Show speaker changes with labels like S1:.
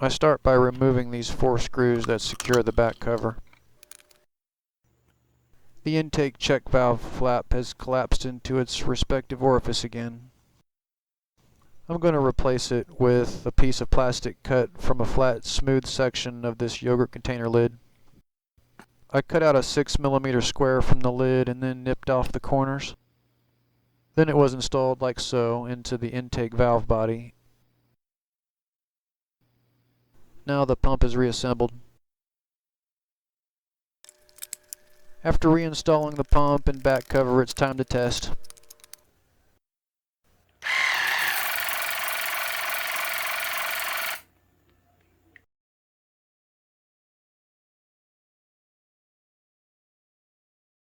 S1: I start by removing these 4 screws that secure the back cover. The intake check valve flap has collapsed into its respective orifice again. I'm going to replace it with a piece of plastic cut from a flat, smooth section of this yogurt container lid. I cut out a 6mm square from the lid and then nipped off the corners. Then it was installed like so into the intake valve body. Now the pump is reassembled. After reinstalling the pump and back cover, it's time to test.